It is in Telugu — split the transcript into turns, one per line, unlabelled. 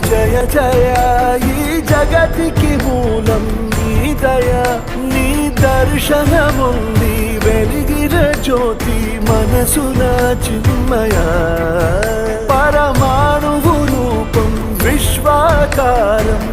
జయ జయ ఈ జగతికి మూలం నీ దయ నీ దర్శనముంది వెలిగిన జ్యోతి మనసున చిన్మయ పరమాణువు రూపం విశ్వాకారం